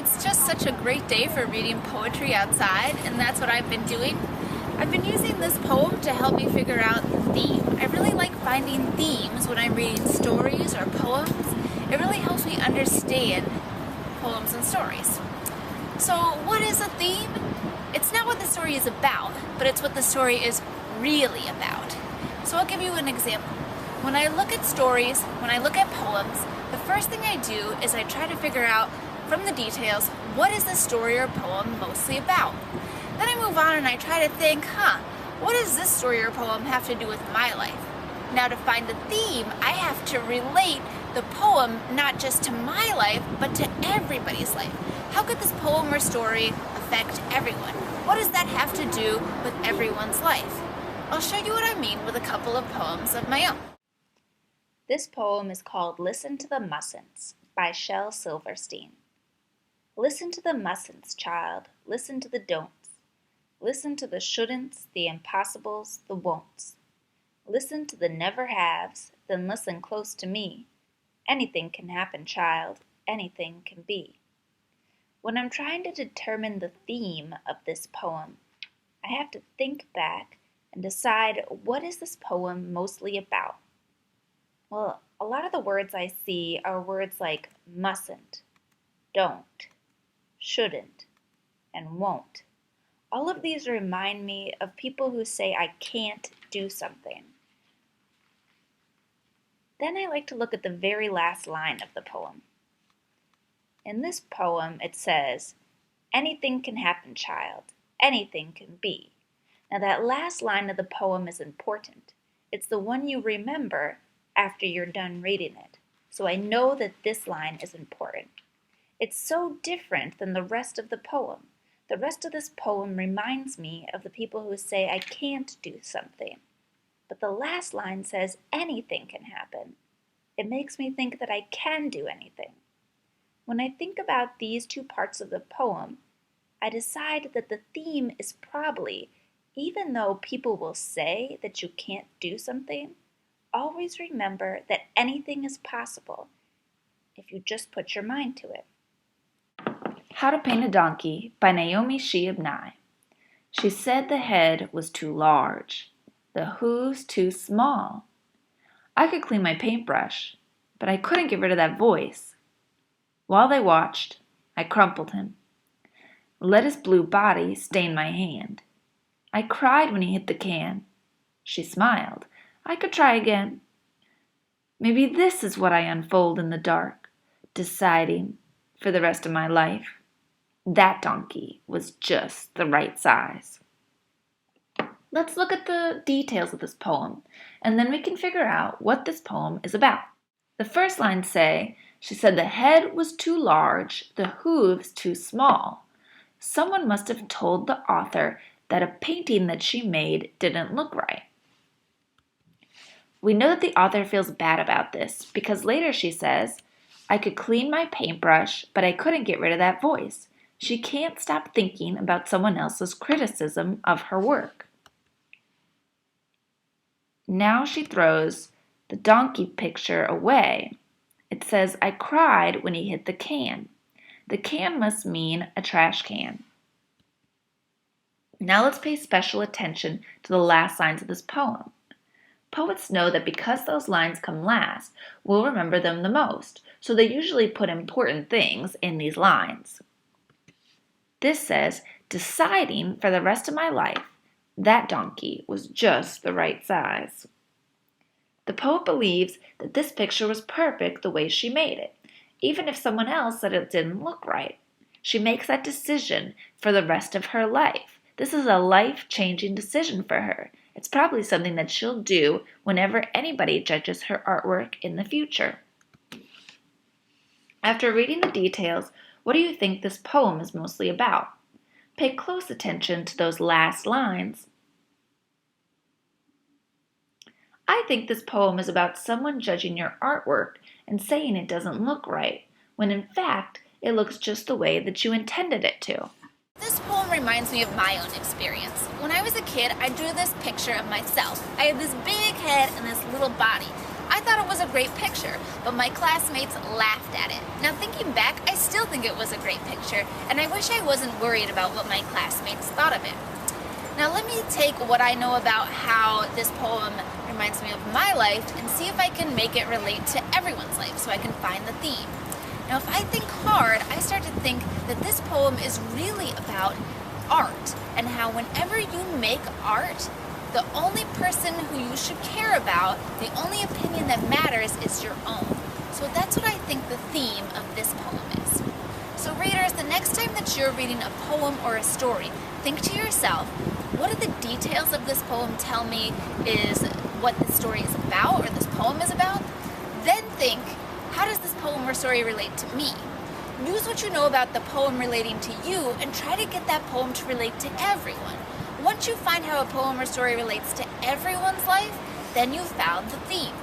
It's just such a great day for reading poetry outside, and that's what I've been doing. I've been using this poem to help me figure out the theme. I really like finding themes when I'm reading stories or poems. It really helps me understand poems and stories. So what is a theme? It's not what the story is about, but it's what the story is really about. So I'll give you an example. When I look at stories, when I look at poems, the first thing I do is I try to figure out from the details, what is the story or poem mostly about? Then I move on and I try to think, what does this story or poem have to do with my life? Now to find a theme, I have to relate the poem not just to my life, but to everybody's life. How could this poem or story affect everyone? What does that have to do with everyone's life? I'll show you what I mean with a couple of poems of my own. This poem is called Listen to the Muffins by Shel Silverstein. Listen to the mustn'ts, child, listen to the don'ts. Listen to the shouldn'ts, the impossibles, the won'ts. Listen to the never-haves, then listen close to me. Anything can happen, child, anything can be. When I'm trying to determine the theme of this poem, I have to think back and decide what is this poem mostly about. Well, a lot of the words I see are words like mustn't, don't, shouldn't, and won't. All of these remind me of people who say I can't do something. Then I like to look at the very last line of the poem. In this poem, it says, anything can happen, child, anything can be. Now that last line of the poem is important. It's the one you remember after you're done reading it. So I know that this line is important. It's so different than the rest of the poem. The rest of this poem reminds me of the people who say I can't do something. But the last line says anything can happen. It makes me think that I can do anything. When I think about these two parts of the poem, I decide that the theme is probably, even though people will say that you can't do something, always remember that anything is possible if you just put your mind to it. How to Paint a Donkey by Naomi Shihab Nye. She said the head was too large, the hooves too small. I could clean my paintbrush, but I couldn't get rid of that voice. While they watched, I crumpled him. Let his blue body stain my hand. I cried when he hit the can. She smiled. I could try again. Maybe this is what I unfold in the dark, deciding for the rest of my life. That donkey was just the right size. Let's look at the details of this poem, and then we can figure out what this poem is about. The first lines say, she said the head was too large, the hooves too small. Someone must have told the author that a painting that she made didn't look right. We know that the author feels bad about this because later she says, I could clean my paintbrush, but I couldn't get rid of that voice. She can't stop thinking about someone else's criticism of her work. Now she throws the donkey picture away. It says, I cried when he hit the can. The can must mean a trash can. Now let's pay special attention to the last lines of this poem. Poets know that because those lines come last, we'll remember them the most, so they usually put important things in these lines. This says, deciding for the rest of my life, that donkey was just the right size. The poet believes that this picture was perfect the way she made it, even if someone else said it didn't look right. She makes that decision for the rest of her life. This is a life-changing decision for her. It's probably something that she'll do whenever anybody judges her artwork in the future. After reading the details, what do you think this poem is mostly about? Pay close attention to those last lines. I think this poem is about someone judging your artwork and saying it doesn't look right, when in fact, it looks just the way that you intended it to. This poem reminds me of my own experience. When I was a kid, I drew this picture of myself. I had this big head and this little body. I thought it was a great picture, but my classmates laughed at it. Now thinking back, I still think it was a great picture, and I wish I wasn't worried about what my classmates thought of it. Now let me take what I know about how this poem reminds me of my life and see if I can make it relate to everyone's life so I can find the theme. Now if I think hard, I start to think that this poem is really about art and how whenever you make art, the only person who you should care about, the only opinion that matters is your own. So that's what I think the theme of this poem is. So readers, the next time that you're reading a poem or a story, think to yourself, what do the details of this poem tell me is what this story is about or this poem is about? Then think, how does this poem or story relate to me? Use what you know about the poem relating to you and try to get that poem to relate to everyone. Once you find how a poem or story relates to everyone's life, then you've found the theme.